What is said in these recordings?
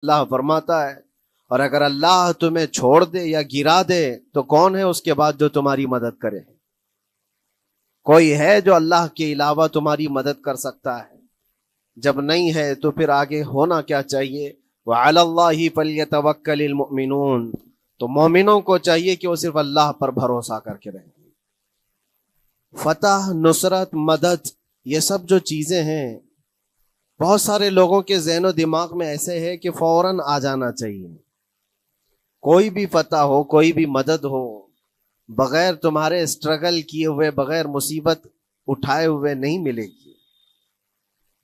اللہ فرماتا ہے اور اگر اللہ تمہیں چھوڑ دے یا گرا دے تو کون ہے اس کے بعد جو تمہاری مدد کرے؟ کوئی ہے جو اللہ کے علاوہ تمہاری مدد کر سکتا ہے؟ جب نہیں ہے تو پھر آگے ہونا کیا چاہیے؟ وَعَلَى اللَّهِ فَلْيَتَوَكَّلِ الْمُؤْمِنُونَ، تو مومنوں کو چاہیے کہ وہ صرف اللہ پر بھروسہ کر کے رہیں۔ فتح، نصرت، مدد، یہ سب جو چیزیں ہیں بہت سارے لوگوں کے ذہن و دماغ میں ایسے ہے کہ فوراً آ جانا چاہیے۔ کوئی بھی فتح ہو، کوئی بھی مدد ہو، بغیر تمہارے اسٹرگل کیے ہوئے، بغیر مصیبت اٹھائے ہوئے نہیں ملے گی۔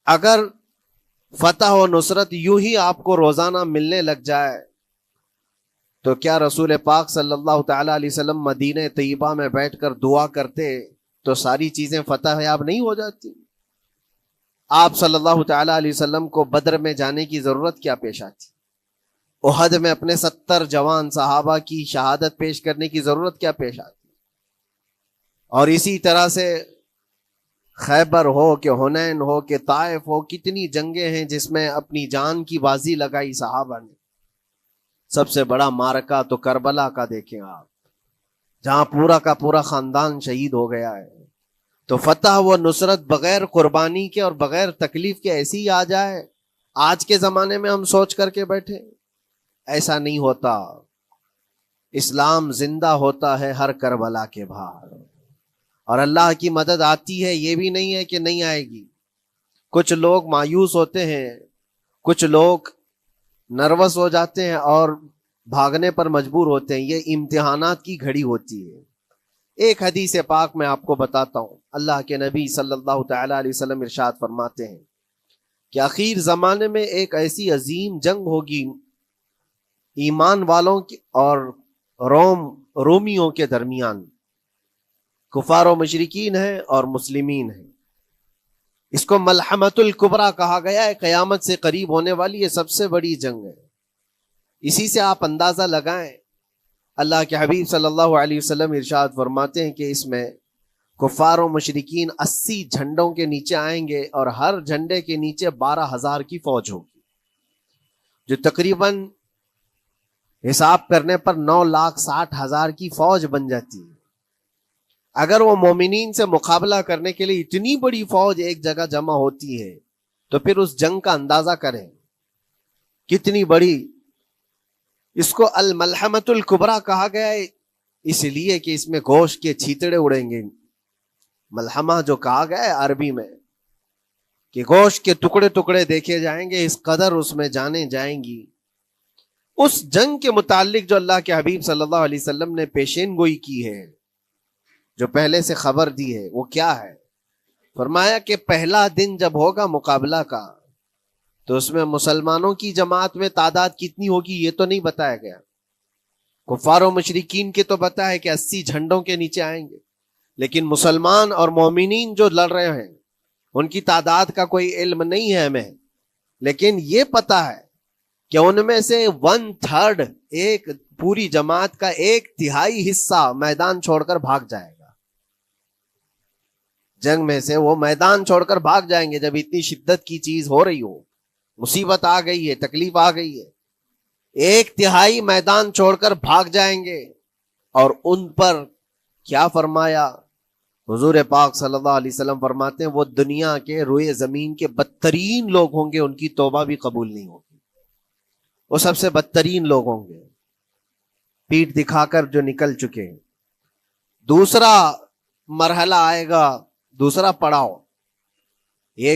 اگر فتح و نصرت یوں ہی آپ کو روزانہ ملنے لگ جائے تو کیا رسول پاک صلی اللہ تعالی علیہ وسلم مدینہ طیبہ میں بیٹھ کر دعا کرتے تو ساری چیزیں فتح یاب نہیں ہو جاتی؟ آپ صلی اللہ تعالی علیہ وسلم کو بدر میں جانے کی ضرورت کیا پیش آتی؟ احد میں اپنے 70 جوان صحابہ کی شہادت پیش کرنے کی ضرورت کیا پیش آتی؟ اور اسی طرح سے خیبر ہو کہ حنین ہو کہ طائف ہو، کتنی جنگیں ہیں جس میں اپنی جان کی بازی لگائی صحابہ نے۔ سب سے بڑا معرکہ تو کربلا کا دیکھیں آپ، جہاں پورا کا پورا خاندان شہید ہو گیا ہے۔ تو فتح و نصرت بغیر قربانی کے اور بغیر تکلیف کے ایسی ہی آ جائے؟ آج کے زمانے میں ہم سوچ کر کے بیٹھے، ایسا نہیں ہوتا۔ اسلام زندہ ہوتا ہے ہر کربلا کے باہر، اور اللہ کی مدد آتی ہے، یہ بھی نہیں ہے کہ نہیں آئے گی۔ کچھ لوگ مایوس ہوتے ہیں، کچھ لوگ نروس ہو جاتے ہیں اور بھاگنے پر مجبور ہوتے ہیں۔ یہ امتحانات کی گھڑی ہوتی ہے۔ ایک حدیث پاک میں آپ کو بتاتا ہوں، اللہ کے نبی صلی اللہ تعالی علیہ وسلم ارشاد فرماتے ہیں کہ آخر زمانے میں ایک ایسی عظیم جنگ ہوگی ایمان والوں کی اور رومیوں کے درمیان۔ کفار و مشرکین ہیں اور مسلمین ہیں۔ اس کو ملحمۃ الکبریٰ کہا گیا ہے، قیامت سے قریب ہونے والی یہ سب سے بڑی جنگ ہے۔ اسی سے آپ اندازہ لگائیں، اللہ کے حبیب صلی اللہ علیہ وسلم ارشاد فرماتے ہیں کہ اس میں کفار و مشرکین 80 جھنڈوں کے نیچے آئیں گے اور ہر جھنڈے کے نیچے 12,000 کی فوج ہوگی، جو تقریباً حساب کرنے پر 9,60,000 کی فوج بن جاتی ہے۔ اگر وہ مومنین سے مقابلہ کرنے کے لیے اتنی بڑی فوج ایک جگہ جمع ہوتی ہے تو پھر اس جنگ کا اندازہ کریں کتنی بڑی۔ اس کو الملحمۃ الکبریٰ کہا گیا ہے اس لیے کہ اس میں گوشت کے چھیتڑے اڑیں گے۔ ملحمہ جو کہا گیا ہے عربی میں کہ گوشت کے ٹکڑے ٹکڑے دیکھے جائیں گے، اس قدر اس میں جانے جائیں گی۔ اس جنگ کے متعلق جو اللہ کے حبیب صلی اللہ علیہ وسلم نے پیشین گوئی کی ہے، جو پہلے سے خبر دی ہے، وہ کیا ہے؟ فرمایا کہ پہلا دن جب ہوگا مقابلہ کا تو اس میں مسلمانوں کی جماعت میں تعداد کتنی ہوگی یہ تو نہیں بتایا گیا۔ کفار و مشرکین کے تو بتا ہے کہ 80 جھنڈوں کے نیچے آئیں گے، لیکن مسلمان اور مومنین جو لڑ رہے ہیں ان کی تعداد کا کوئی علم نہیں ہے ہمیں، لیکن یہ پتا ہے کہ ان میں سے 1/3، ایک پوری جماعت کا 1/3 حصہ میدان چھوڑ کر بھاگ جائے گا۔ جنگ میں سے وہ میدان چھوڑ کر بھاگ جائیں گے جب اتنی شدت کی چیز ہو رہی ہو، مصیبت آ گئی ہے، تکلیف آ گئی ہے، 1/3 میدان چھوڑ کر بھاگ جائیں گے۔ اور ان پر کیا فرمایا حضور پاک صلی اللہ علیہ وسلم؟ فرماتے ہیں وہ دنیا کے روئے زمین کے بدترین لوگ ہوں گے، ان کی توبہ بھی قبول نہیں ہوگی، وہ سب سے بدترین لوگ ہوں گے، پیٹھ دکھا کر جو نکل چکے۔ دوسرا مرحلہ آئے گا، دوسرا پڑاؤ، ایک